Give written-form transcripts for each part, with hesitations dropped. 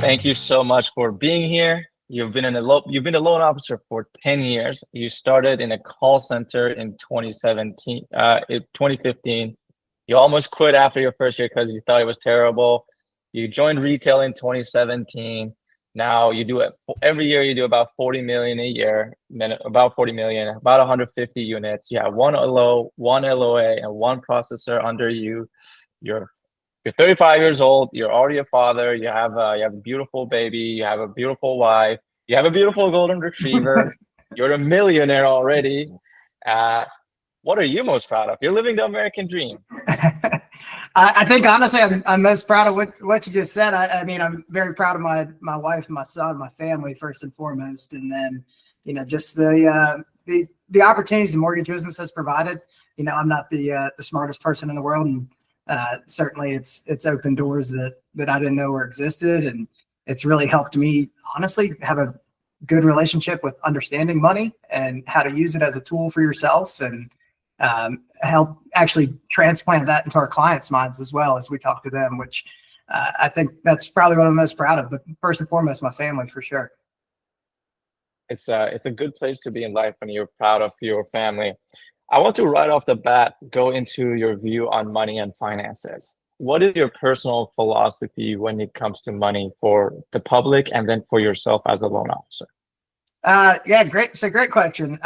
Thank you so much for being here. You've been a loan officer for 10 years. You started in a call center in 2015. You almost quit after your first year because you thought it was terrible. You joined retail in 2017. Now you do it every year. You do about 40 million a year, about 40 million, about 150 units. You have one LO, one LOA, and one processor under you. You're you're 35 years old. You're already a father. You have a beautiful baby. You have a beautiful wife. You have a beautiful golden retriever. You're a millionaire already. Uh, what are you most proud of? You're living the American dream. I think honestly, I'm most proud of what you just said. I mean, I'm very proud of my wife, my son, my family first and foremost, and then just the opportunities the mortgage business has provided. I'm not the smartest person in the world, and certainly it's opened doors that I didn't know were existed, and it's really helped me honestly have a good relationship with understanding money and how to use it as a tool for yourself, and help actually transplant that into our clients' minds as well as we talk to them, which I think that's probably what I'm most proud of. But first and foremost, my family, for sure. It's a good place to be in life when you're proud of your family. I want to right off the bat go into your view on money and finances. What is your personal philosophy when it comes to money for the public and then for yourself as a loan officer? Yeah, great. So great question.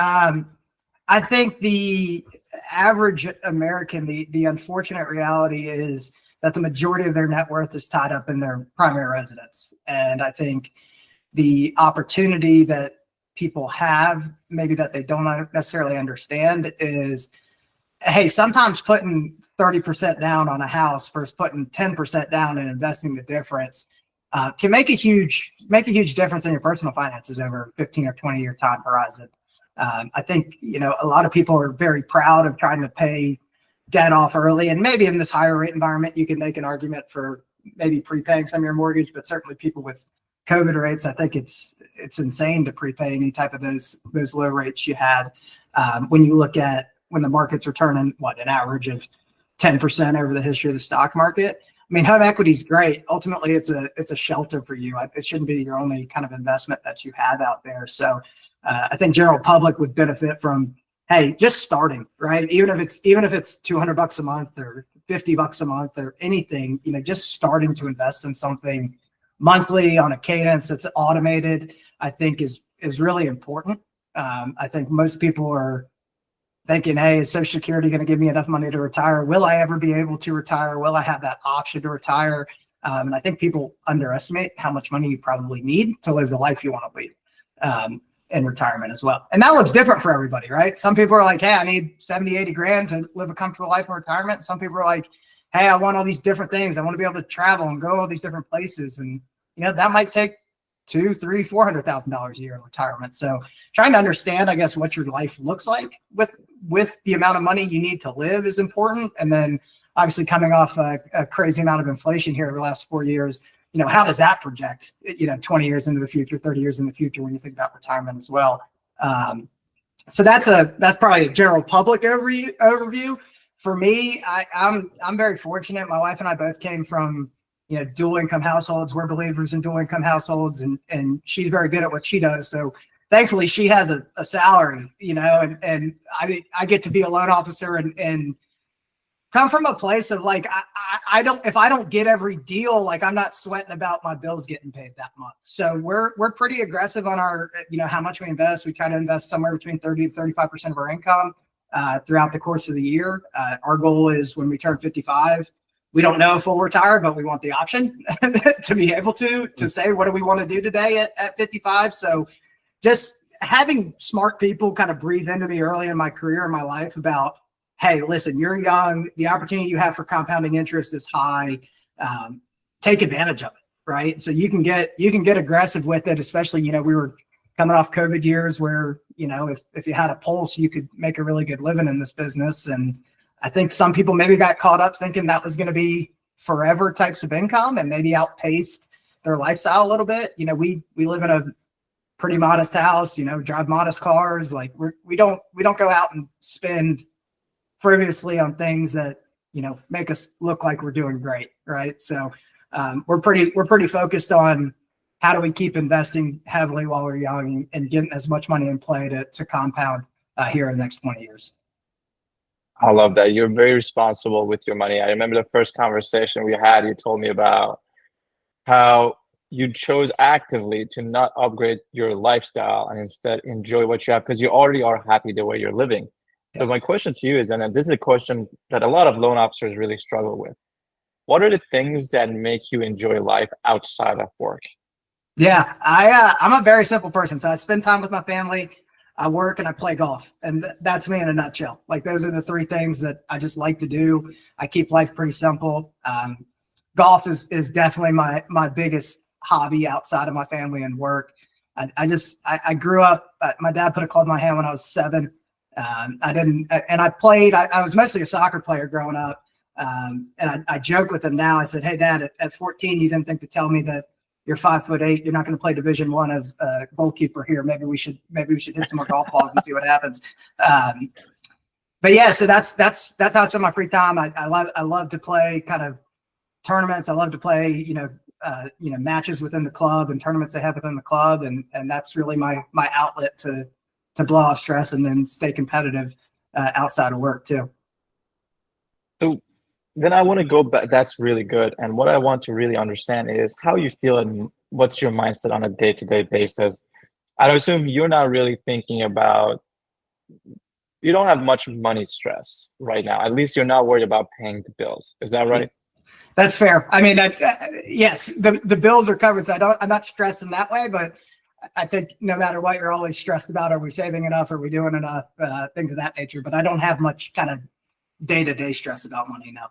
I think the average American, the unfortunate reality is that the majority of their net worth is tied up in their primary residence. And I think the opportunity that people have, maybe that they don't necessarily understand, is, hey, sometimes putting 30% down on a house versus putting 10% down and investing the difference can make a huge difference in your personal finances over a 15 or 20-year time horizon. I think, a lot of people are very proud of trying to pay debt off early. And maybe in this higher rate environment, you can make an argument for maybe prepaying some of your mortgage, but certainly people with COVID rates, I think it's insane to prepay any type of those low rates you had. When you look at when the markets are turning, an average of 10% over the history of the stock market. I mean, home equity is great. Ultimately, it's a shelter for you. It shouldn't be your only kind of investment that you have out there. So I think general public would benefit from, hey, just starting, right? Even if it's $200 a month or $50 a month or anything, just starting to invest in something monthly on a cadence that's automated, I think is really important. I think most people are thinking, hey, is Social Security going to give me enough money to retire? Will I ever be able to retire? Will I have that option to retire? And I think people underestimate how much money you probably need to live the life you want to lead in retirement as well. And that looks different for everybody, right? Some people are like, hey, I need 70, 80 grand to live a comfortable life in retirement. Some people are like, hey, I want all these different things. I want to be able to travel and go all these different places. And, that might take $200,000, $300,000, $400,000 a year in retirement. So trying to understand, I guess, what your life looks like with the amount of money you need to live is important. And then obviously coming off a crazy amount of inflation here over the last 4 years, how does that project, 20 years into the future, 30 years in the future when you think about retirement as well? So that's probably a general public overview. For me, I'm very fortunate. My wife and I both came from dual income households. We're believers in dual income households, and she's very good at what she does. So thankfully she has a salary, and I get to be a loan officer and come from a place of like, if I don't get every deal, like I'm not sweating about my bills getting paid that month. So we're pretty aggressive on our, how much we invest. We try to invest somewhere between 30 to 35% of our income throughout the course of the year. Our goal is when we turn 55, we don't know if we'll retire, but we want the option to be able to say, what do we want to do today at 55? So just having smart people kind of breathe into me early in my career and my life about, hey, listen, you're young. The opportunity you have for compounding interest is high. Take advantage of it, right? So you can get aggressive with it, especially, we were coming off COVID years where, if you had a pulse, you could make a really good living in this business. And I think some people maybe got caught up thinking that was going to be forever types of income and maybe outpaced their lifestyle a little bit. We live in a pretty modest house, drive modest cars. Like we don't go out and spend frivolously on things that, make us look like we're doing great. Right. So we're pretty focused on how do we keep investing heavily while we're young and getting as much money in play to compound here in the next 20 years. I love that. You're very responsible with your money. I remember the first conversation we had, you told me about how you chose actively to not upgrade your lifestyle and instead enjoy what you have because you already are happy the way you're living. So my question to you is, and this is a question that a lot of loan officers really struggle with. What are the things that make you enjoy life outside of work? Yeah, I'm a very simple person. So I spend time with my family, I work, and I play golf. And that's me in a nutshell. Like those are the three things that I just like to do. I keep life pretty simple. Golf is definitely my biggest hobby outside of my family and work. I grew up, my dad put a club in my hand when I was 7. I played, I was mostly a soccer player growing up. And I joke with him now. I said, "Hey Dad, at 14, you didn't think to tell me that you're 5'8", you're not going to play Division I as a goalkeeper here. Maybe we should hit some more golf balls and see what happens." But yeah, so that's how I spend my free time. I love to play kind of tournaments. I love to play, matches within the club and tournaments they have within the club. And that's really my outlet to blow off stress and then stay competitive outside of work too. So then I want to go back. That's really good. And what I want to really understand is how you feel and what's your mindset on a day-to-day basis. I assume you're not really thinking about, you don't have much money stress right now. At least you're not worried about paying the bills. Is that right? That's fair. I mean, yes, the bills are covered. So I'm not stressed in that way, but I think no matter what, you're always stressed about, are we saving enough? Are we doing enough? Things of that nature. But I don't have much kind of day-to-day stress about money now.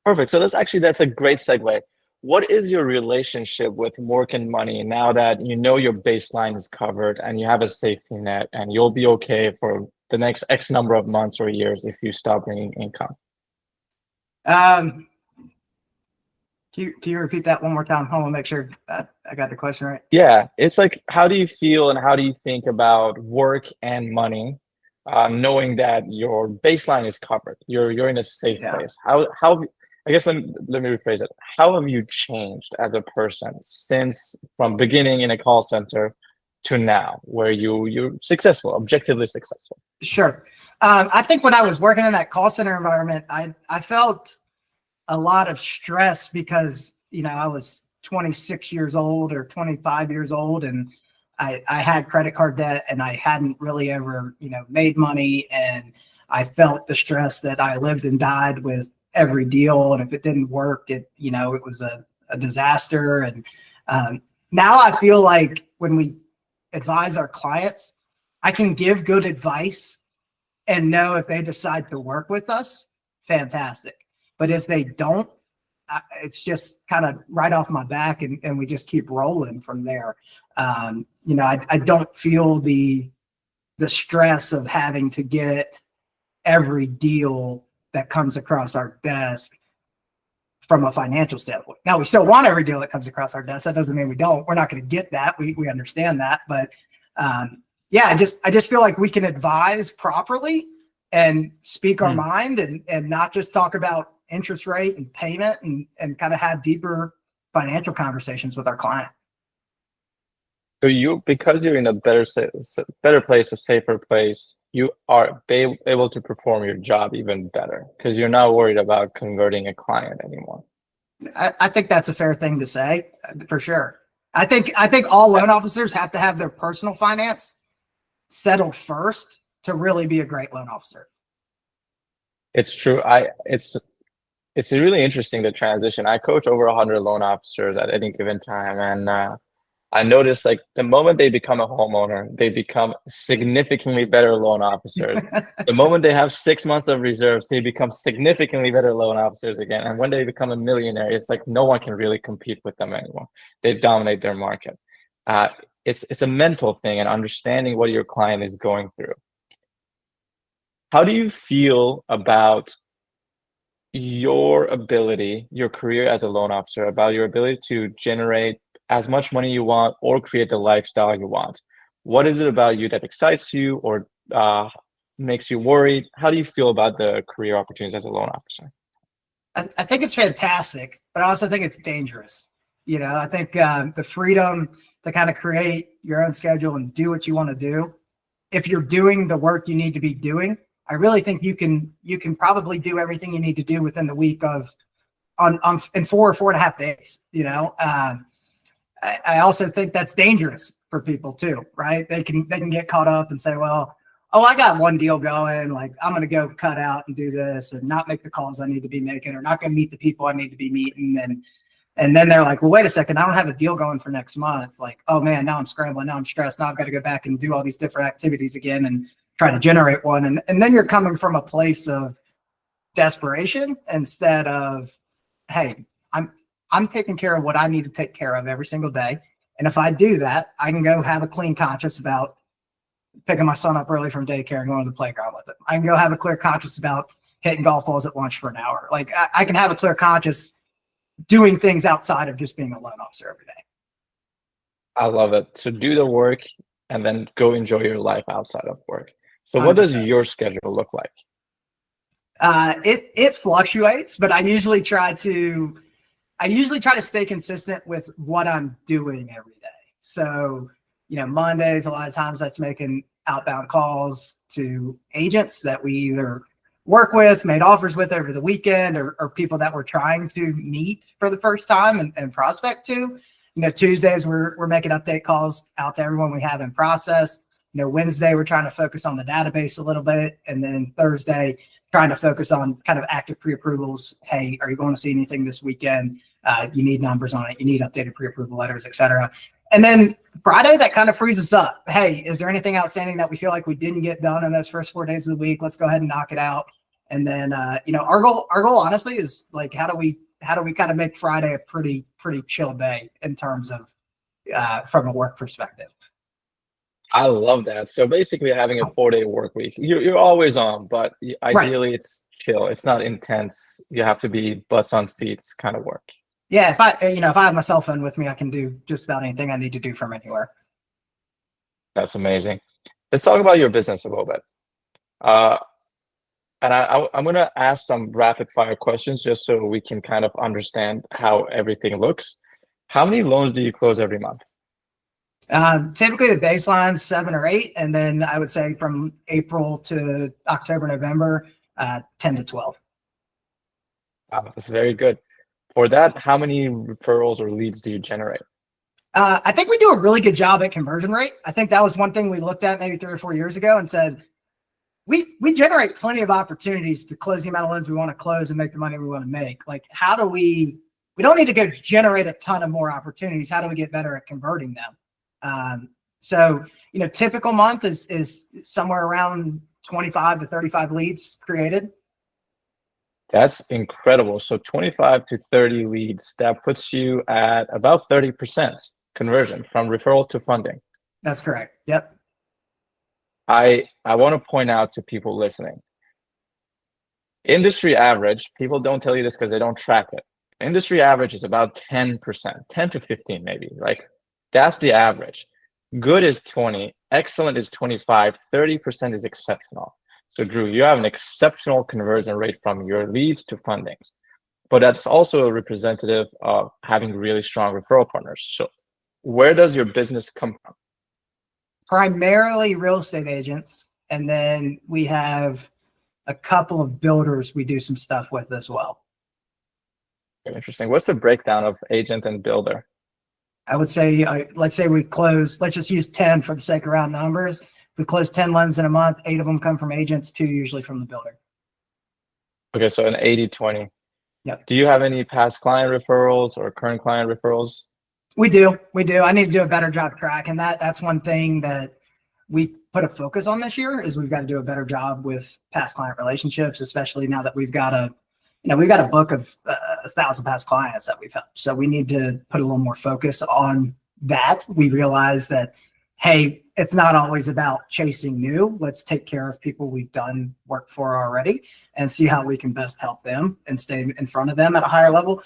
Perfect. So that's a great segue. What is your relationship with work and money now that you know your baseline is covered and you have a safety net and you'll be okay for the next X number of months or years if you stop bringing income? Can you repeat that one more time? Hold on, make sure I got the question right. Yeah, it's like, how do you feel and how do you think about work and money, knowing that your baseline is covered? You're in a safe place. How I guess let me rephrase it. How have you changed as a person since from beginning in a call center to now, where you're successful, objectively successful? Sure. I think when I was working in that call center environment, I felt a lot of stress because, I was 26 years old or 25 years old and I had credit card debt and I hadn't really ever, made money. And I felt the stress that I lived and died with every deal. And if it didn't work, it was a disaster. And now I feel like when we advise our clients, I can give good advice and know if they decide to work with us, fantastic. But if they don't, it's just kind of right off my back and we just keep rolling from there. I don't feel the stress of having to get every deal that comes across our desk from a financial standpoint. Now, we still want every deal that comes across our desk. That doesn't mean we don't. We're not going to get that. We understand that. But I just feel like we can advise properly and speak our mind and not just talk about interest rate and payment and kind of have deeper financial conversations with our client. So because you're in a better place, a safer place, you are able to perform your job even better because you're not worried about converting a client anymore. I think that's a fair thing to say, for sure. I think all loan officers have to have their personal finance settled first to really be a great loan officer. It's true. It's really interesting, the transition. I coach over 100 loan officers at any given time, and I noticed like the moment they become a homeowner, they become significantly better loan officers. The moment they have 6 months of reserves, they become significantly better loan officers again. And when they become a millionaire, it's like no one can really compete with them anymore. They dominate their market. It's a mental thing and understanding what your client is going through. How do you feel about your ability, your career as a loan officer, about your ability to generate as much money you want or create the lifestyle you want? What is it about you that excites you or makes you worried? How do you feel about the career opportunities as a loan officer? I think it's fantastic, but I also think it's dangerous. I think the freedom to kind of create your own schedule and do what you want to do. If you're doing the work you need to be doing, I really think you can probably do everything you need to do within the week in 4.5 days. I also think that's dangerous for people too, right? They can get caught up and say, well, oh, I got one deal going. Like, I'm going to go cut out and do this and not make the calls I need to be making, or not going to meet the people I need to be meeting. And then they're like, well, wait a second, I don't have a deal going for next month. Like, oh man, now I'm scrambling. Now I'm stressed. Now I've got to go back and do all these different activities again and try to generate one. And then you're coming from a place of desperation instead of, hey, I'm taking care of what I need to take care of every single day. And if I do that, I can go have a clean conscience about picking my son up early from daycare and going to the playground with him. I can go have a clear conscience about hitting golf balls at lunch for an hour. Like, I can have a clear conscience doing things outside of just being a loan officer every day. I love it. So do the work and then go enjoy your life outside of work. So what does 100%. your schedule look like? It fluctuates, but I usually try to stay consistent with what I'm doing every day. So, Mondays, a lot of times that's making outbound calls to agents that we either work with, made offers with over the weekend, or people that we're trying to meet for the first time and prospect to. Tuesdays we're making update calls out to everyone we have in process. Wednesday we're trying to focus on the database a little bit, and then Thursday trying to focus on kind of active pre-approvals. Hey, are you going to see anything this weekend? You need numbers on it. You need updated pre-approval letters, et cetera. And then Friday, that kind of frees us up. Hey, is there anything outstanding that we feel like we didn't get done in those first 4 days of the week? Let's go ahead and knock it out. And then, our goal honestly is like, how do we kind of make Friday a pretty chill day in terms of from a work perspective. I love that. So basically having a 4-day work week, you're always on, but ideally It's chill. It's not intense. You have to be butts on seats kind of work. Yeah. If I have my cell phone with me, I can do just about anything I need to do from anywhere. That's amazing. Let's talk about your business a little bit. And I'm going to ask some rapid fire questions just so we can kind of understand how everything looks. How many loans do you close every month? Typically the baseline 7 or 8, and then I would say from April to October, November, 10 to 12. Wow, that's very good. For that, how many referrals or leads do you generate? I think we do a really good job at conversion rate. I think that was one thing we looked at maybe 3 or 4 years ago and said, we generate plenty of opportunities to close the amount of loans we want to close and make the money we want to make. Like, how do we don't need to go generate a ton of more opportunities. How do we get better at converting them? So, typical month is somewhere around 25 to 35 leads created. That's incredible. So 25 to 30 leads, that puts you at about 30% conversion from referral to funding. That's correct. Yep. I want to point out to people listening, industry average, people don't tell you this because they don't track it. Industry average is about 10%, 10 to 15 maybe. Like, that's the average. Good is 20, excellent is 25, 30% is exceptional. So Drew, you have an exceptional conversion rate from your leads to fundings, but that's also a representative of having really strong referral partners. So where does your business come from? Primarily real estate agents. And then we have a couple of builders we do some stuff with as well. Very interesting. What's the breakdown of agent and builder? I would say, let's say we close, let's just use 10 for the sake of round numbers. If we close 10 loans in a month, 8 of them come from agents, 2 usually from the builder. Okay, so an 80-20. Yep. Do you have any past client referrals or current client referrals? We do. I need to do a better job tracking that. That's one thing that we put a focus on this year, is we've got to do a better job with past client relationships, especially now that we've got a book of 1,000 past clients that we've helped. So we need to put a little more focus on that. We realize that, hey, it's not always about chasing new. Let's take care of people we've done work for already and see how we can best help them and stay in front of them at a higher level.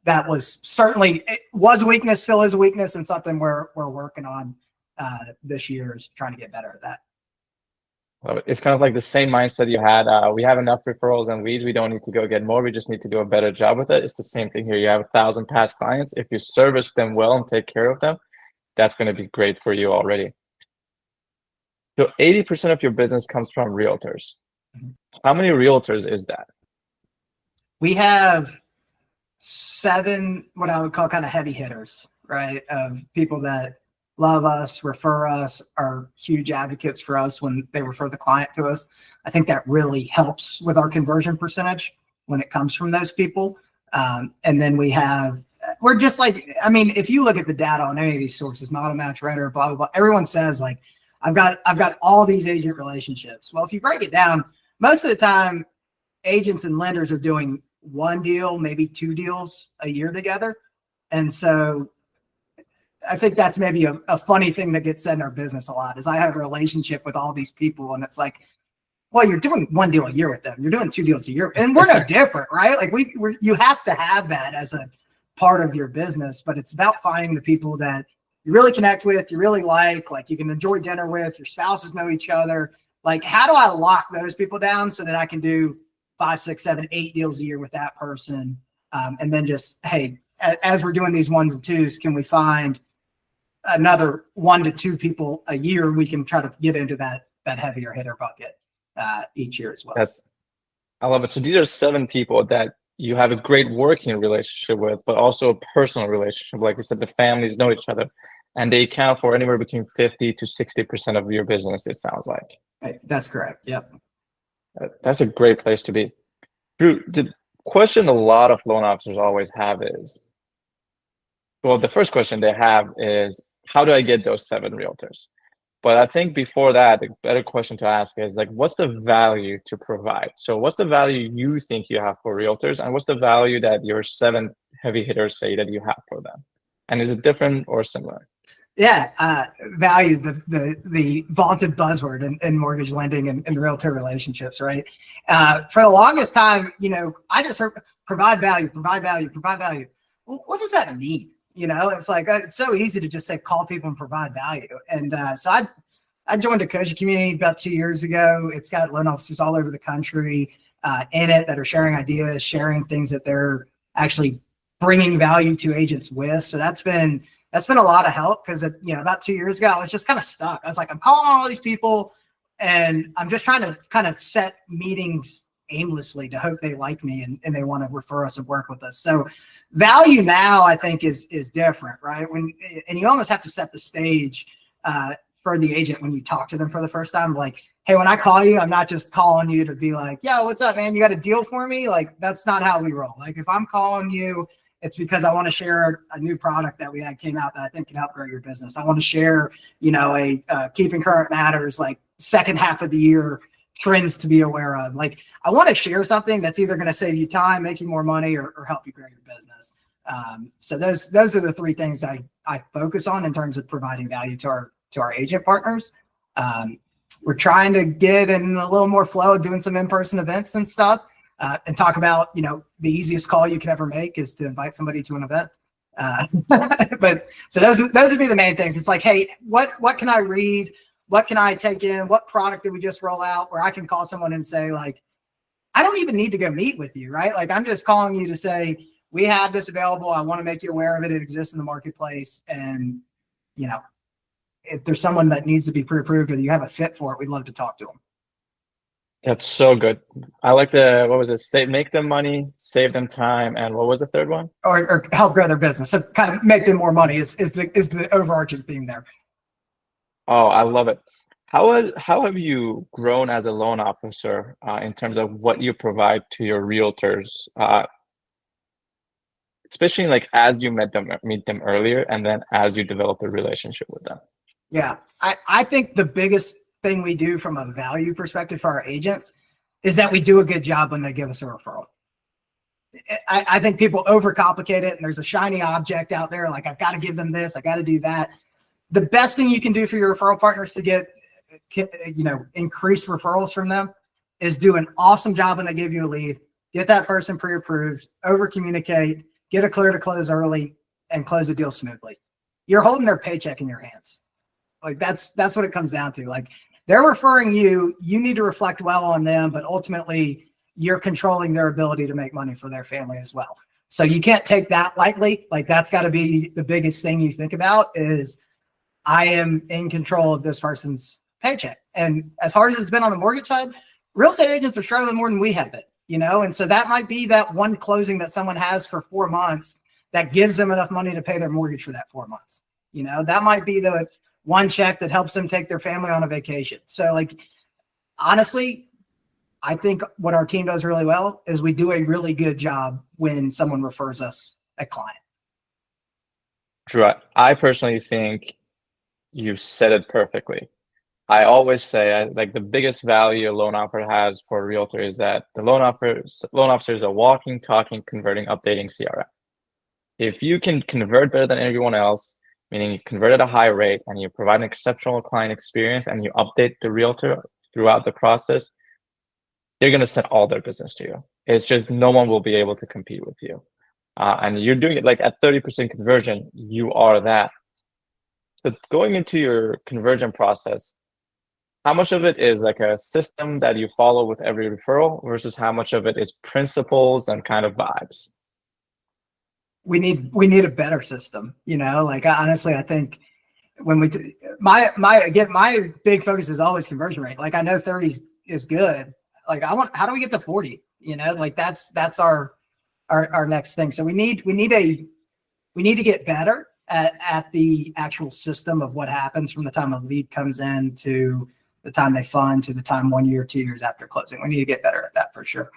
That was certainly, it was a weakness, still is a weakness, and something we're working on this year is trying to get better at that. It's kind of like the same mindset you had. We have enough referrals and leads. We don't need to go get more. We just need to do a better job with it. It's the same thing here. You have 1,000 past clients. If you service them well and take care of them, that's going to be great for you already. So 80% of your business comes from realtors. How many realtors is that? We have 7, what I would call kind of heavy hitters, right? Of people that love us, refer us, are huge advocates for us when they refer the client to us. I think that really helps with our conversion percentage when it comes from those people. And then we're just like, I mean, if you look at the data on any of these sources, Model Match, Redder, blah, blah, blah, everyone says like, I've got all these agent relationships. Well, if you break it down, most of the time, agents and lenders are doing 1 deal, maybe 2 deals a year together. And so I think that's maybe a funny thing that gets said in our business a lot is I have a relationship with all these people. And it's like, well, you're doing 1 deal a year with them. You're doing 2 deals a year. And we're no different, right? Like you have to have that as a part of your business, but it's about finding the people that you really connect with, you really like you can enjoy dinner with, your spouses know each other. Like, how do I lock those people down so that I can do 5, 6, 7, 8 deals a year with that person? And then just, hey, as we're doing these 1s and 2s, can we find another 1 to 2 people a year? We can try to get into that heavier hitter bucket each year as well. I love it. So these are 7 people that you have a great working relationship with, but also a personal relationship. Like you said, the families know each other, and they account for anywhere between 50 to 60% of your business, it sounds like. That's correct. Yep. That's a great place to be. Drew, the question a lot of loan officers always have is, well, the first question they have is, how do I get those 7 realtors? But I think before that, the better question to ask is like, what's the value to provide? So what's the value you think you have for realtors, and what's the value that your 7 heavy hitters say that you have for them? And is it different or similar? Yeah, value, the vaunted buzzword in mortgage lending and realtor relationships, right? For the longest time, I just heard provide value, provide value, provide value. Well, what does that mean? It's like, it's so easy to just say, call people and provide value. And so I joined a coaching community about 2 years ago. It's got loan officers all over the country in it that are sharing ideas, sharing things that they're actually bringing value to agents with. So that's been a lot of help, because about 2 years ago, I was just kind of stuck. I was like, I'm calling all these people and I'm just trying to kind of set meetings aimlessly to hope they like me and they want to refer us and work with us. So value now, I think, is different, right? And you almost have to set the stage for the agent when you talk to them for the first time. Like, hey, when I call you, I'm not just calling you to be like, yo, what's up, man? You got a deal for me? Like, that's not how we roll. Like, if I'm calling you, it's because I want to share a new product that came out that I think can help grow your business. I want to share, a Keeping Current Matters, like second half of the year trends to be aware of. Like, I want to share something that's either going to save you time, make you more money, or help you grow your business. So those are the 3 things I focus on in terms of providing value to our agent partners. We're trying to get in a little more flow of doing some in-person events and stuff, and talk about, the easiest call you can ever make is to invite somebody to an event. But so those would be the main things. It's like, hey, what can I read? What can I take in? What product did we just roll out where I can call someone and say, like, I don't even need to go meet with you, right? Like, I'm just calling you to say, we have this available. I want to make you aware of it. It exists in the marketplace. And, if there's someone that needs to be pre-approved or you have a fit for it, we'd love to talk to them. That's so good. I like what was it? Make them money, save them time. And what was the third one? Or help grow their business. So kind of make them more money is the overarching theme there. Oh, I love it. How have you grown as a loan officer in terms of what you provide to your realtors, especially like as you meet them earlier, and then as you develop a relationship with them? Yeah, I think the biggest thing we do from a value perspective for our agents is that we do a good job when they give us a referral. I think people overcomplicate it, and there's a shiny object out there. Like, I've got to give them this, I got to do that. The best thing you can do for your referral partners to get, increased referrals from them is do an awesome job when they give you a lead, get that person pre-approved, over communicate, get a clear to close early, and close the deal smoothly. You're holding their paycheck in your hands. Like, that's what it comes down to. Like, they're referring you. You need to reflect well on them, but ultimately you're controlling their ability to make money for their family as well. So you can't take that lightly. Like that's got to be the biggest thing you think about is I am in control of this person's paycheck. And as hard as it's been on the mortgage side, real estate agents are struggling more than we have it, you know? And so that might be that one closing that someone has for 4 months that gives them enough money to pay their mortgage for that 4 months. You know, that might be the one check that helps them take their family on a vacation. So like, honestly, I think what our team does really well is we do a really good job when someone refers us a client. Drew, I personally think you said it perfectly. I always say, like, the biggest value a loan officer has for a realtor is that the loan officer is a walking, talking, converting, updating CRM. If you can convert better than everyone else, meaning you convert at a high rate and you provide an exceptional client experience and you update the realtor throughout the process, they're going to send all their business to you. It's just no one will be able to compete with you. And you're doing it like at 30% conversion, you are that. So going into your conversion process, how much of it is like a system that you follow with every referral versus how much of it is principles and kind of vibes? We need a better system, you know, like honestly, I think when we, my big focus is always conversion rate. Like I know 30 is good. Like how do we get to 40? You know, like that's our next thing. So we need to get better at the actual system of what happens from the time a lead comes in to the time they fund to the time 1 year, 2 years after closing. We need to get better at that for sure.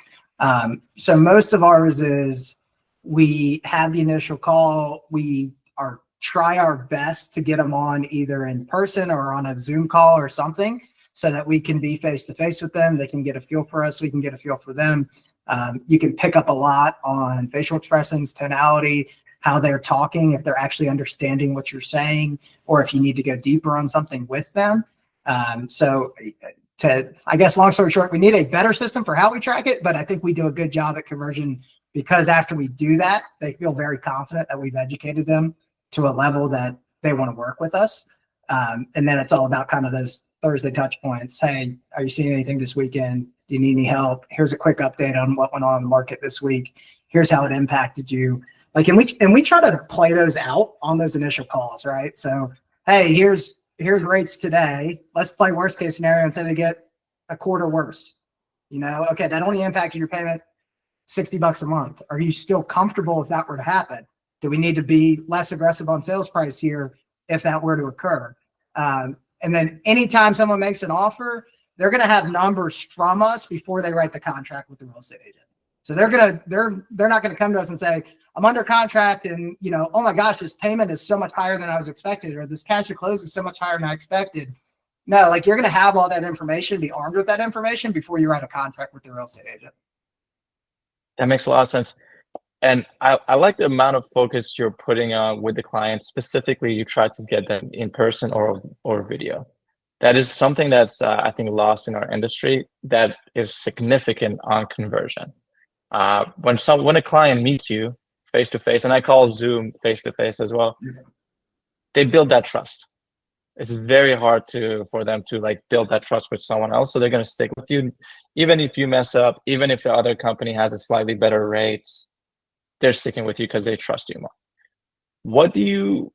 So most of ours is we have the initial call. We try our best to get them on either in person or on a Zoom call or something so that we can be face-to-face with them. They can get a feel for us. We can get a feel for them. You can pick up a lot on facial expressions, tonality, how they're talking, if they're actually understanding what you're saying, or if you need to go deeper on something with them. I guess, long story short, we need a better system for how we track it, but I think we do a good job at conversion because after we do that, they feel very confident that we've educated them to a level that they want to work with us. And then it's all about kind of those Thursday touch points. Hey, are you seeing anything this weekend? Do you need any help? Here's a quick update on what went on in the market this week. Here's how it impacted you. Like, and we try to play those out on those initial calls, right? So, hey, here's rates today. Let's play worst case scenario and say they get a quarter worse. You know, okay, that only impacted your payment $60 a month. Are you still comfortable if that were to happen? Do we need to be less aggressive on sales price here if that were to occur? And then anytime someone makes an offer, they're going to have numbers from us before they write the contract with the real estate agent. So they're not going to come to us and say, I'm under contract and, you know, oh my gosh, this payment is so much higher than I was expected, or this cash to close is so much higher than I expected. No, like you're going to have all that information, be armed with that information before you write a contract with the real estate agent. That makes a lot of sense. And I like the amount of focus you're putting on with the client. Specifically, you try to get them in person or video. That is something that's, I think, lost in our industry that is significant on conversion. When a client meets you face-to-face, and I call Zoom face-to-face as well, they build that trust. It's very hard for them to like build that trust with someone else. So they're going to stick with you. Even if you mess up, even if the other company has a slightly better rate, they're sticking with you because they trust you more. What do you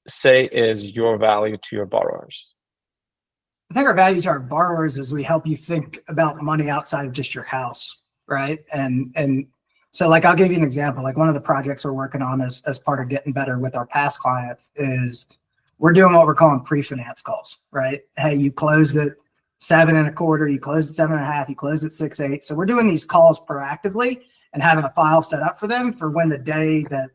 say is your value to your borrowers? I think our value to our borrowers is we help you think about money outside of just your house, right? And so like, I'll give you an example. Like one of the projects we're working on as part of getting better with our past clients is we're doing what we're calling pre-finance calls, right? Hey, you closed at 7.25, you closed at 7.5, you closed at 6.8. So we're doing these calls proactively and having a file set up for them for when the day that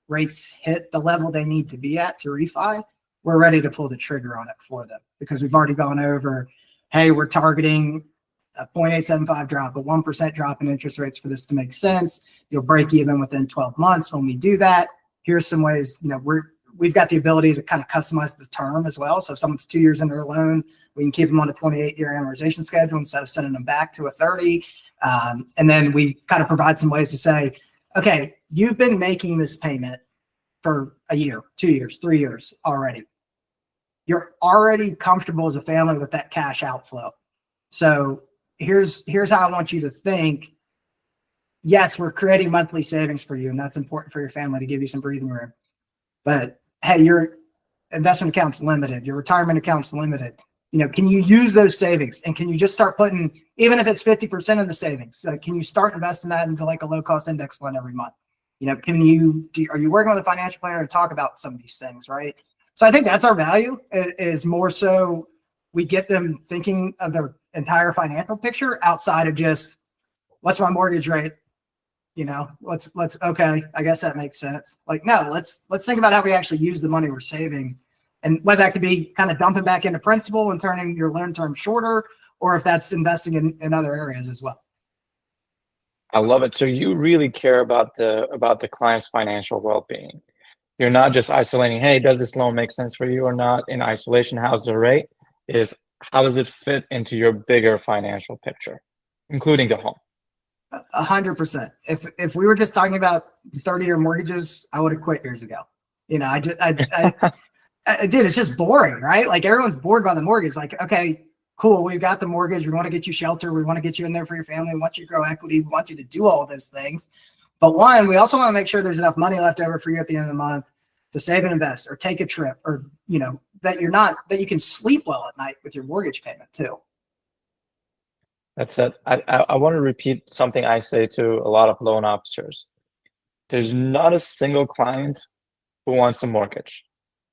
rates hit the level they need to be at to refi, we're ready to pull the trigger on it for them because we've already gone over, hey, we're targeting a 0.875 drop, a 1% drop in interest rates for this to make sense. You'll break even within 12 months when we do that. Here's some ways, you know, we've got the ability to kind of customize the term as well. So if someone's 2 years into their loan, we can keep them on a 28-year amortization schedule instead of sending them back to a 30. And then we kind of provide some ways to say, okay, you've been making this payment for a year, 2 years, 3 years already. you're already comfortable as a family with that cash outflow. So here's how I want you to think. Yes, we're creating monthly savings for you, and that's important for your family to give you some breathing room. But hey, your investment account's limited, your retirement account's limited. Can you use those savings, and can you just start putting, even if it's 50% of the savings, can you start investing that into like a low cost index fund every month? Are you working with a financial planner to talk about some of these things, right? So I think that's our value, is more so we get them thinking of their entire financial picture outside of just, what's my mortgage rate? Let's okay, I guess that makes sense. Like, no, let's think about how we actually use the money we're saving, and whether that could be kind of dumping back into principal and turning your loan term shorter, or if that's investing in other areas as well. I love it. So you really care about the client's financial well-being. You're not just isolating, hey, does this loan make sense for you or not? In isolation, how's the rate? Is how does it fit into your bigger financial picture, including the home? 100%. If we were just talking about 30-year mortgages, I would have quit years ago. Dude, it's just boring, right? Like, everyone's bored by the mortgage. Like, okay, cool, we've got the mortgage. We want to get you shelter. We want to get you in there for your family. We want you to grow equity. We want you to do all of those things. But one, we also want to make sure there's enough money left over for you at the end of the month to save and invest, or take a trip, or, that you can sleep well at night with your mortgage payment too. That's it. I want to repeat something I say to a lot of loan officers. There's not a single client who wants a mortgage.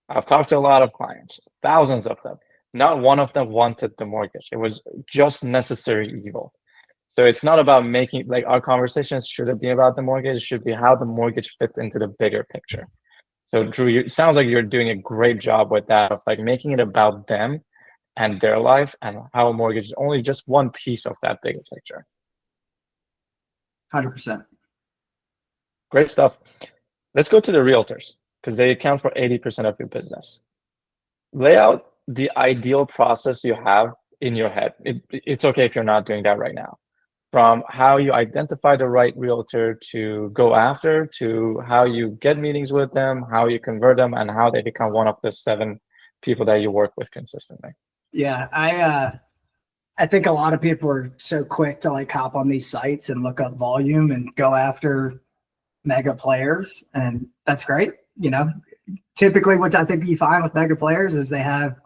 I've talked to a lot of clients, thousands of them. Not one of them wanted the mortgage. It was just necessary evil. So it's not about making, like, our conversations shouldn't be about the mortgage. It should be how the mortgage fits into the bigger picture. So Drew, it sounds like you're doing a great job with that, of like making it about them and their life, and how a mortgage is only just one piece of that bigger picture. 100%. Great stuff. Let's go to the realtors, because they account for 80% of your business. Lay out the ideal process you have in your head. It's okay if you're not doing that right now. From how you identify the right realtor to go after, to how you get meetings with them, how you convert them, and how they become one of the 7 people that you work with consistently. Yeah, I think a lot of people are so quick to like hop on these sites and look up volume and go after mega players, and that's great. Typically what I think you find with mega players is they have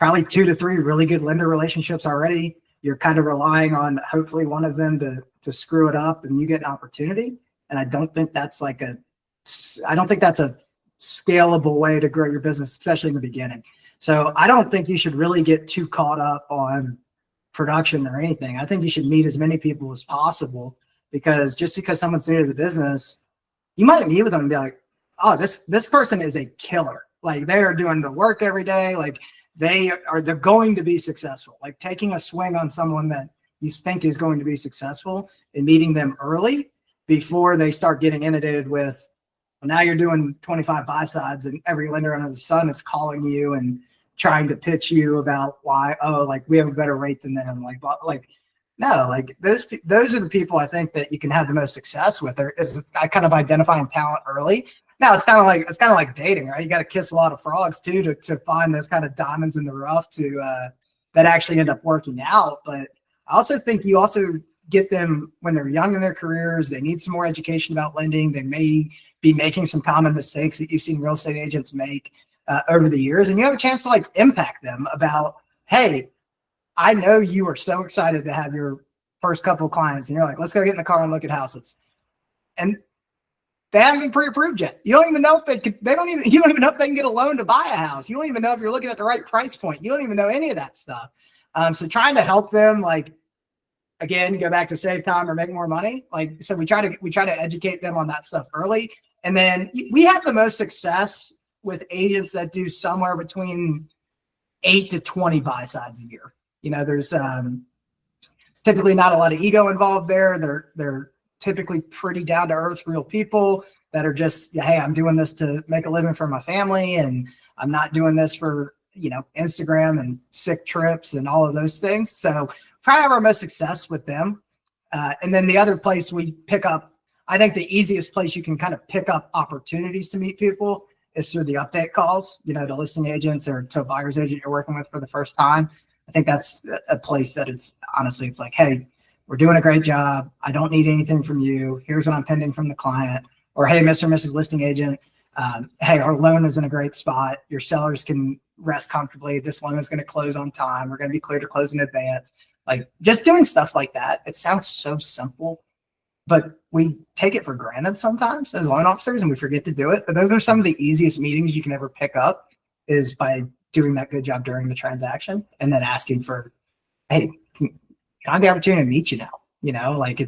probably 2 to 3 really good lender relationships already. You're kind of relying on hopefully one of them to screw it up, and you get an opportunity. And I don't think that's a scalable way to grow your business, especially in the beginning. So I don't think you should really get too caught up on production or anything. I think you should meet as many people as possible, because just because someone's new to the business, you might meet with them and be like, oh, this person is a killer. Like, they are doing the work every day. Like, they're going to be successful. Like, taking a swing on someone that you think is going to be successful and meeting them early before they start getting inundated with, well, now you're doing 25 buy sides and every lender under the sun is calling you and trying to pitch you about why, oh, like, we have a better rate than them. No, like, those are the people I think that you can have the most success with. Is I kind of identifying talent early. Now it's kind of like dating, right? You got to kiss a lot of frogs too to find those kind of diamonds in the rough that actually end up working out. But I also think you also get them when they're young in their careers. They need some more education about lending. They may be making some common mistakes that you've seen real estate agents make over the years, and you have a chance to like impact them about, hey, I know you are so excited to have your first couple of clients, and you're like, let's go get in the car and look at houses, and they haven't been pre-approved yet. You don't even know if you don't even know if they can get a loan to buy a house. You don't even know if you're looking at the right price point. You don't even know any of that stuff. So trying to help them, like, again, go back to save time or make more money. Like, so we try to educate them on that stuff early. And then we have the most success with agents that do somewhere between 8 to 20 buy sides a year. There's typically not a lot of ego involved there. They're typically pretty down to earth, real people that are just, hey, I'm doing this to make a living for my family, and I'm not doing this for, Instagram and sick trips and all of those things. So probably have our most success with them. And then the other place we pick up, I think the easiest place you can kind of pick up opportunities to meet people is through the update calls, to listing agents or to a buyer's agent you're working with for the first time. I think that's a place that it's like, hey, we're doing a great job. I don't need anything from you. Here's what I'm pending from the client. Or, hey, Mr. and Mrs. Listing Agent, hey, our loan is in a great spot. Your sellers can rest comfortably. This loan is going to close on time. We're going to be clear to close in advance. Like, just doing stuff like that. It sounds so simple, but we take it for granted sometimes as loan officers and we forget to do it. But those are some of the easiest meetings you can ever pick up, is by doing that good job during the transaction and then asking for, hey, can I have the opportunity to meet you now? Like,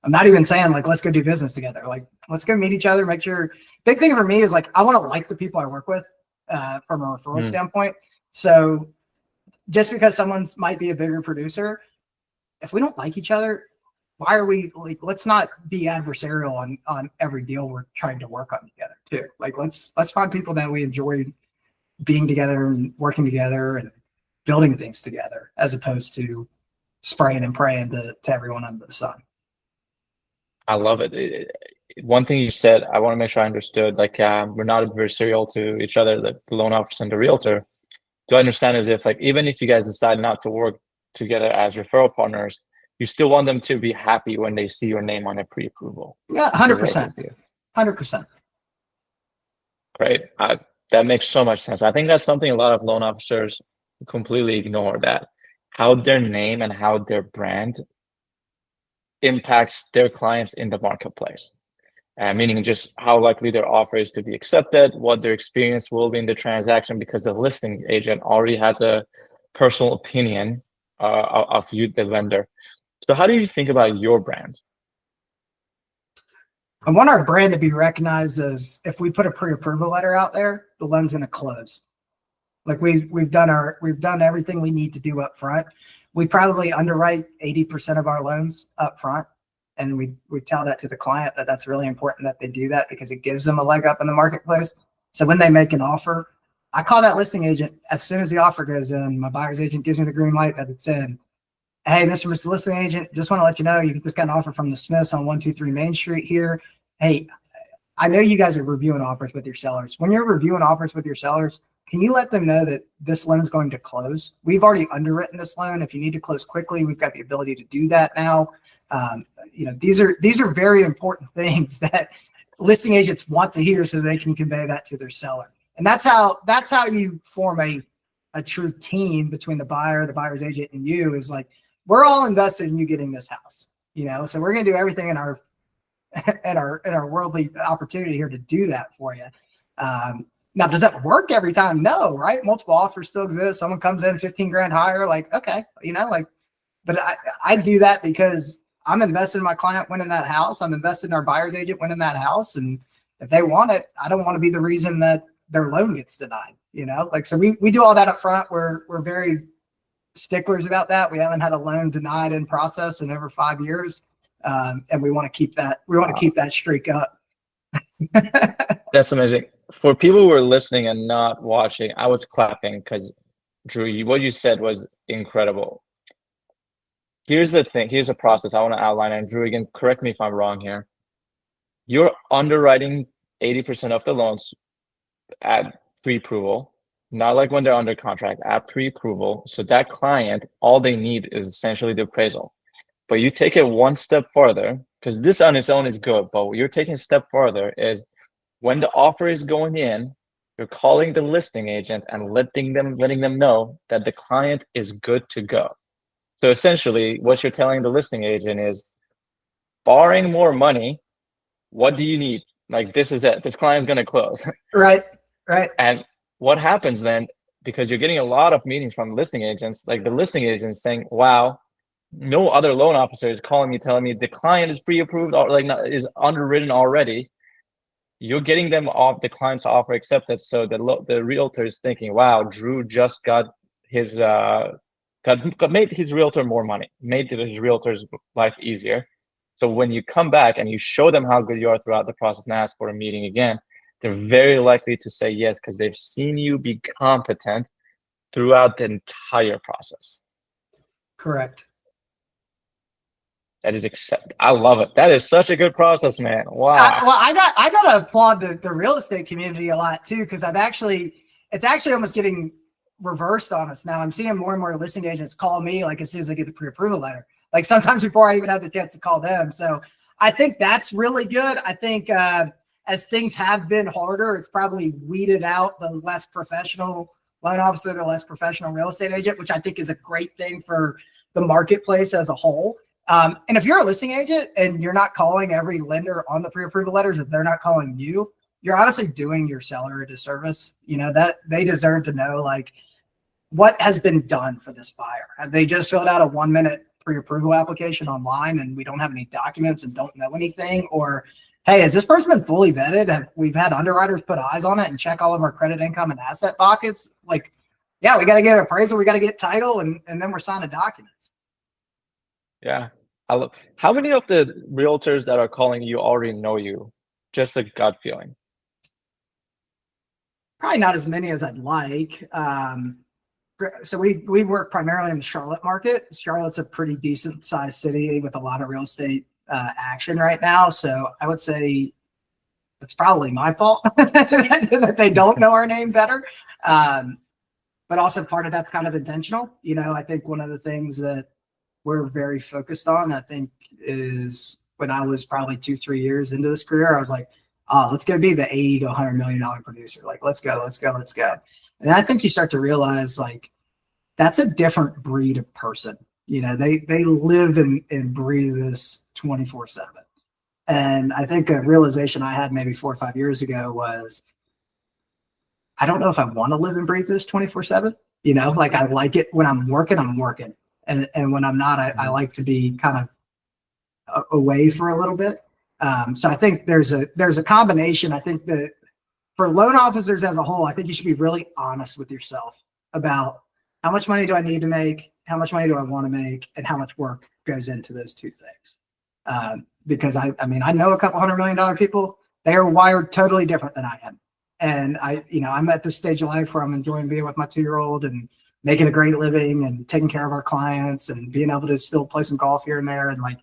I'm not even saying like, let's go do business together. Like, let's go meet each other. Make sure. Big thing for me is like, I want to like the people I work with from a referral standpoint. So just because someone's might be a bigger producer, if we don't like each other, why are we like, let's not be adversarial on every deal we're trying to work on together too. Like, let's find people that we enjoy being together and working together and building things together, as opposed to spraying and praying to everyone under the sun. I love it. One thing you said, I want to make sure I understood, like, we're not adversarial to each other, the loan officer and the realtor. Do I understand as if, like, even if you guys decide not to work together as referral partners, you still want them to be happy when they see your name on a pre-approval? Yeah, 100%. 100%. Great. That makes so much sense. I think that's something a lot of loan officers completely ignore, that how their name and how their brand impacts their clients in the marketplace. Meaning just how likely their offer is to be accepted, what their experience will be in the transaction, because the listing agent already has a personal opinion of you, the lender. So how do you think about your brand? I want our brand to be recognized as, if we put a pre-approval letter out there, the loan's going to close. Like, we've done everything we need to do up front. We probably underwrite 80% of our loans up front. And we tell that to the client that that's really important that they do that, because it gives them a leg up in the marketplace. So when they make an offer, I call that listing agent as soon as the offer goes in. My buyer's agent gives me the green light that it's in. Hey, Mr. and Mrs. Listing Agent, just want to let you know, you just got an offer from the Smiths on 123 Main Street here. Hey, I know you guys are reviewing offers with your sellers. When you're reviewing offers with your sellers, can you let them know that this loan's going to close? We've already underwritten this loan. If you need to close quickly, we've got the ability to do that now. These are very important things that listing agents want to hear, so they can convey that to their seller. And that's how you form a true team between the buyer, the buyer's agent, and you, is like, we're all invested in you getting this house, so we're going to do everything in our worldly opportunity here to do that for you. Now, does that work every time? No, right? Multiple offers still exist. Someone comes in 15 grand higher, like, okay, but I do that because I'm invested in my client winning that house. I'm invested in our buyer's agent winning that house. And if they want it, I don't want to be the reason that their loan gets denied, so we do all that up front. We're very sticklers about that. We haven't had a loan denied in process in over 5 years. And we want to keep that. We want to keep that streak up. That's amazing. For people who are listening and not watching, I was clapping because, Drew, what you said was incredible. Here's the thing. Here's a process I want to outline. And Drew, again, correct me if I'm wrong here. You're underwriting 80% of the loans at pre-approval, not like when they're under contract, at pre-approval. So that client, all they need is essentially the appraisal. But you take it one step further, because this on its own is good, but what you're taking a step further is, when the offer is going in, you're calling the listing agent and letting them know that the client is good to go. So essentially what you're telling the listing agent is, barring more money, what do you need? Like, this is it. This client's going to close. Right. And what happens then, because you're getting a lot of meetings from listing agents, like the listing agent saying, wow, no other loan officer is calling me, telling me the client is pre-approved or is underwritten already. You're getting them off the client's offer accepted. So the realtor is thinking, wow, Drew just got his made his realtor more money, made his realtor's life easier. So when you come back and you show them how good you are throughout the process and ask for a meeting again, they're very likely to say yes, because they've seen you be competent throughout the entire process. Correct. That is I love it. That is such a good process, man. Wow. I gotta applaud the real estate community a lot too, because it's actually almost getting reversed on us now. I'm seeing more and more listing agents call me like as soon as I get the pre-approval letter, like sometimes before I even have the chance to call them. So I think that's really good. I think as things have been harder, it's probably weeded out the less professional loan officer, the less professional real estate agent, which I think is a great thing for the marketplace as a whole. And if you're a listing agent and you're not calling every lender on the pre-approval letters, if they're not calling you, you're honestly doing your seller a disservice. You know, that they deserve to know like what has been done for this buyer. Have they just filled out a 1-minute pre-approval application online and we don't have any documents and don't know anything? Or, hey, has this person been fully vetted? We've had underwriters put eyes on it and check all of our credit, income, and asset buckets? Like, yeah, we got to get an appraisal, we got to get title, and then we're signing documents. Yeah. How many of the realtors that are calling you already know you? Just a gut feeling. Probably not as many as I'd like. So we work primarily in the Charlotte market. Charlotte's a pretty decent sized city with a lot of real estate action right now. So I would say it's probably my fault that they don't know our name better. But also part of that's kind of intentional. You know, I think one of the things that we're very focused on, I think, is when I was probably 2-3 years into this career, I was like, oh, let's go be the $80 to $100 million producer. Like, let's go. And I think you start to realize like that's a different breed of person. You know, they live and breathe this 24/7. And I think a realization I had maybe 4 or 5 years ago was, I don't know if I want to live and breathe this 24/7. You know, like I like it when I'm working. And when I'm not, I like to be kind of away for a little bit. So I think there's a combination. I think that for loan officers as a whole, I think you should be really honest with yourself about how much money do I need to make, how much money do I want to make, and how much work goes into those two things. Because I mean, I know a couple $100 million people, they are wired totally different than I am. And I'm at this stage of life where I'm enjoying being with my 2-year-old and making a great living and taking care of our clients and being able to still play some golf here and there. And like,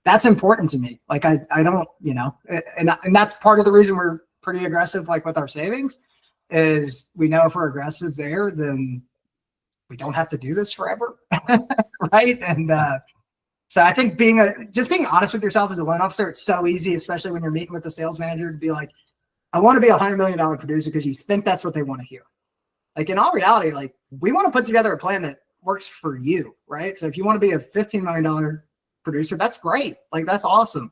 that's important to me. Like I don't, and that's part of the reason we're pretty aggressive, like with our savings, is we know if we're aggressive there, then we don't have to do this forever. Right. And so I think just being honest with yourself as a loan officer, it's so easy, especially when you're meeting with the sales manager, to be like, I want to be $100 million producer because you think that's what they want to hear. Like in all reality, like we want to put together a plan that works for you, right? So if you want to be a $15 million producer, that's great. Like that's awesome.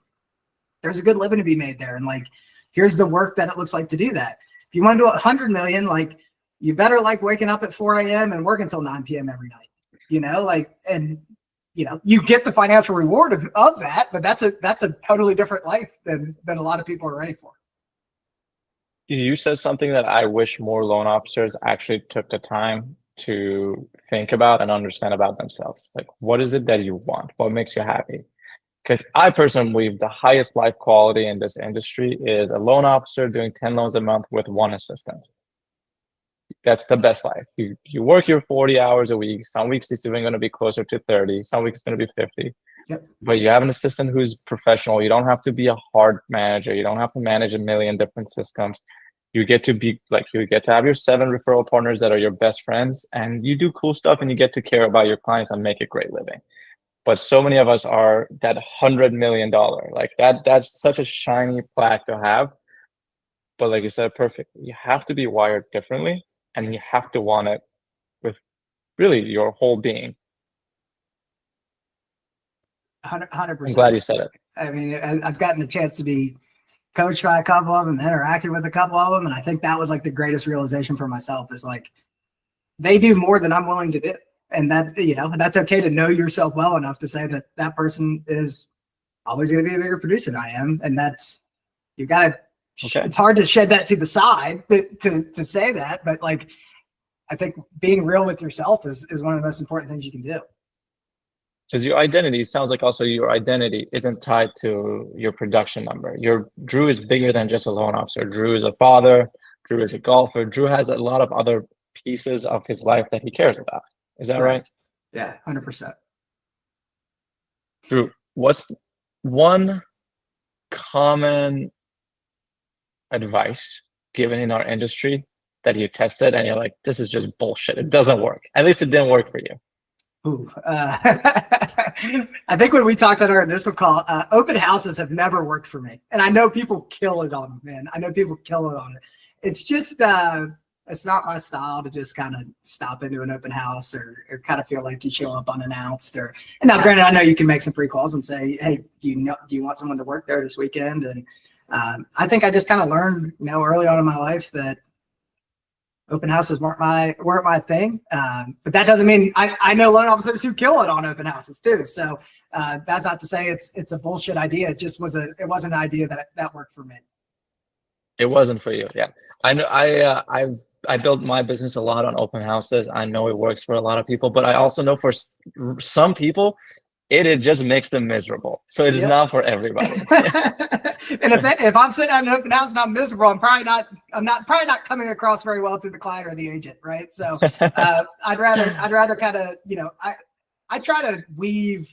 There's a good living to be made there. And like, here's the work that it looks like to do that. If you want to do 100 million, like you better like waking up at 4 a.m. and work until 9 p.m. every night, and you get the financial reward of that, but that's a totally different life than a lot of people are ready for. You said something that I wish more loan officers actually took the time to think about and understand about themselves. Like, what is it that you want? What makes you happy? Because I personally believe the highest life quality in this industry is a loan officer doing 10 loans a month with 1 assistant. That's the best life. You work your 40 hours a week. Some weeks it's even going to be closer to 30. Some weeks it's going to be 50. Yep. But you have an assistant who's professional. You don't have to be a hard manager. You don't have to manage a million different systems. You get to have your 7 referral partners that are your best friends, and you do cool stuff and you get to care about your clients and make a great living. But so many of us are that $100 million, like that's such a shiny plaque to have. But like you said, perfect. You have to be wired differently and you have to want it with really your whole being. 100%. I'm glad you said it. I mean, I've gotten a chance to be coached by a couple of them, interacted with a couple of them. And I think that was like the greatest realization for myself is like, they do more than I'm willing to do. And that's, that's okay to know yourself well enough to say that that person is always going to be a bigger producer than I am. And that's, you got to, It's hard to shed that to the side to say that. But like, I think being real with yourself is one of the most important things you can do. Because your identity sounds like also your identity isn't tied to your production number. Drew is bigger than just a loan officer. Drew is a father. Drew is a golfer. Drew has a lot of other pieces of his life that he cares about. Is that right? Yeah, 100%. Drew, what's one common advice given in our industry that you tested and you're like, this is just bullshit. It doesn't work. At least it didn't work for you. Ooh, I think when we talked on our initial call, open houses have never worked for me. And I know people kill it on them, man. I know people kill it on it. It's just, it's not my style to just kind of stop into an open house or kind of feel like you show up unannounced. And now, granted, I know you can make some pre-calls and say, hey, do you want someone to work there this weekend? And I think I just kind of learned, early on in my life that open houses weren't my thing. But that doesn't mean I know loan officers who kill it on open houses too. So that's not to say it's a bullshit idea. It just wasn't an idea that worked for me. It wasn't for you. Yeah. I know I built my business a lot on open houses. I know it works for a lot of people, but I also know for some people, it just makes them miserable. So it is not for everybody. And if I'm sitting at an open house and I'm miserable, I'm probably not coming across very well to the client or the agent, right? So I'd rather kind of, I try to weave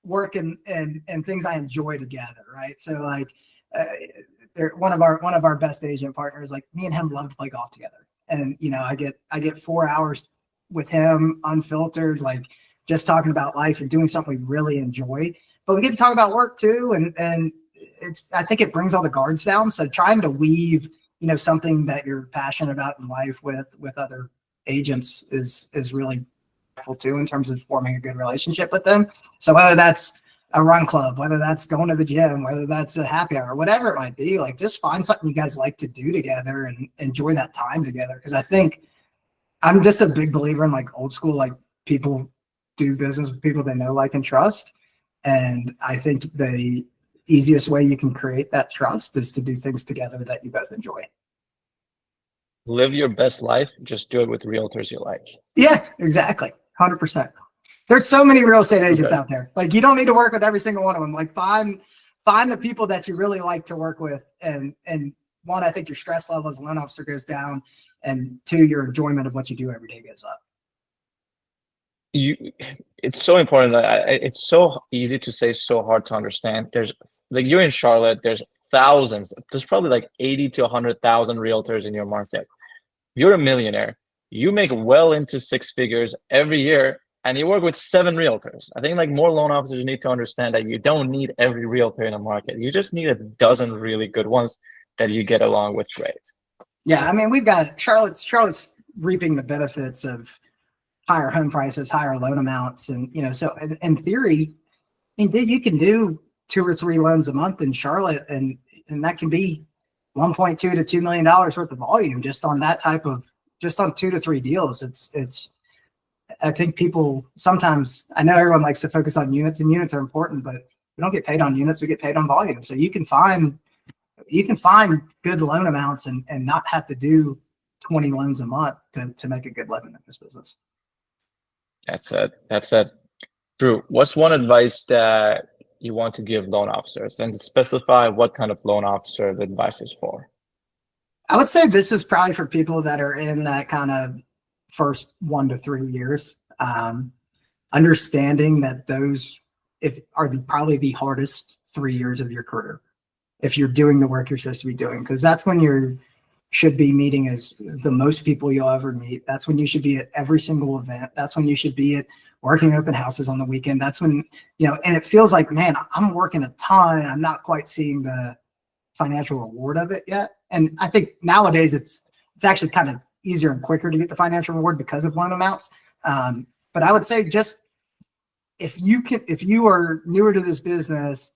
work and things I enjoy together, right? So like one of our best agent partners, like me and him love to play golf together, and I get 4 hours with him unfiltered, like just talking about life and doing something we really enjoy. But we get to talk about work too, and I think it brings all the guards down. So trying to weave, something that you're passionate about in life with other agents is really helpful too, in terms of forming a good relationship with them. So whether that's a run club, whether that's going to the gym, whether that's a happy hour, whatever it might be, like just find something you guys like to do together and enjoy that time together. Because I think I'm just a big believer in like old school, like people do business with people they know, like, and trust. And I think the easiest way you can create that trust is to do things together that you both enjoy. Live your best life. Just do it with realtors you like. Yeah, exactly. 100%. There's so many real estate agents out there. Like, you don't need to work with every single one of them. Like, find the people that you really like to work with. And one, I think your stress level as a loan officer goes down. And two, your enjoyment of what you do every day goes up. It's so important. It's so easy to say, so hard to understand. There's like, you're in Charlotte, there's thousands, there's probably like 80 to 100,000 realtors in your market. You're a millionaire. You make well into 6 figures every year, and you work with 7 realtors. I think like more loan officers need to understand that you don't need every realtor in the market. You just need a dozen really good ones that you get along with great. Yeah, I mean, we've got Charlotte's reaping the benefits of higher home prices, higher loan amounts. And, so in theory, I mean, dude, you can do 2 or 3 loans a month in Charlotte, and that can be $1.2 to $2 million worth of volume just on that type of, just on 2 to 3 deals. I think people sometimes, I know everyone likes to focus on units, and units are important, but we don't get paid on units, we get paid on volume. So you can find good loan amounts and not have to do 20 loans a month to make a good living in this business. That's it. Drew, what's one advice that you want to give loan officers, and specify what kind of loan officer the advice is for? I would say this is probably for people that are in that kind of first 1 to 3 years. Understanding that those are probably the hardest 3 years of your career, if you're doing the work you're supposed to be doing, because that's when you should be meeting as the most people you'll ever meet. That's when you should be at every single event. That's when you should be at working open houses on the weekend. That's when, and it feels like, man, I'm working a ton. I'm not quite seeing the financial reward of it yet. And I think nowadays it's actually kind of easier and quicker to get the financial reward because of loan amounts. But I would say, just if you are newer to this business,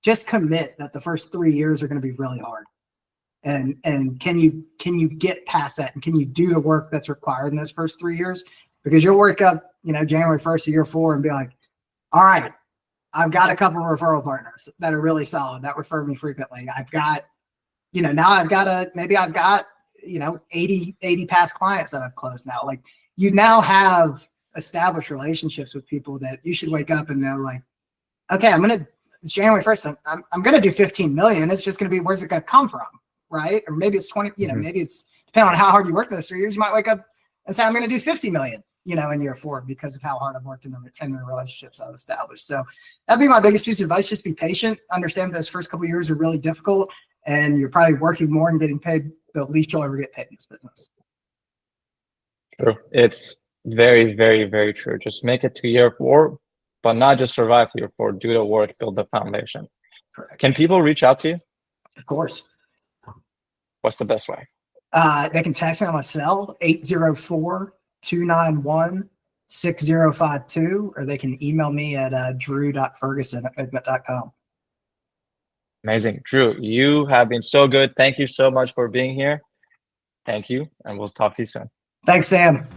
just commit that the first 3 years are going to be really hard. And can you get past that, and can you do the work that's required in those first 3 years? Because you'll work up, January 1st of year 4 and be like, all right, I've got a couple of referral partners that are really solid, that refer me frequently. I've got, now I've got 80 past clients that I've closed now. Like, you now have established relationships with people that you should wake up and know, like, okay, it's January 1st. I'm going to do 15 million. It's just going to be, where's it going to come from? Right. Or maybe it's 20, maybe it's depending on how hard you work those 3 years, you might wake up and say, I'm going to do 50 million, in year 4 because of how hard I've worked in the relationships I've established. So that'd be my biggest piece of advice. Just be patient. Understand those first couple of years are really difficult, and you're probably working more and getting paid the least you'll ever get paid in this business. True. It's very, very, very true. Just make it to year 4, but not just survive year 4. Do the work, build the foundation. Correct. Can people reach out to you? Of course. What's the best way? They can text me on my cell, 804-291-6052, or they can email me at drew.ferguson@figment.com. Amazing. Drew, you have been so good. Thank you so much for being here. Thank you, and we'll talk to you soon. Thanks, Sam.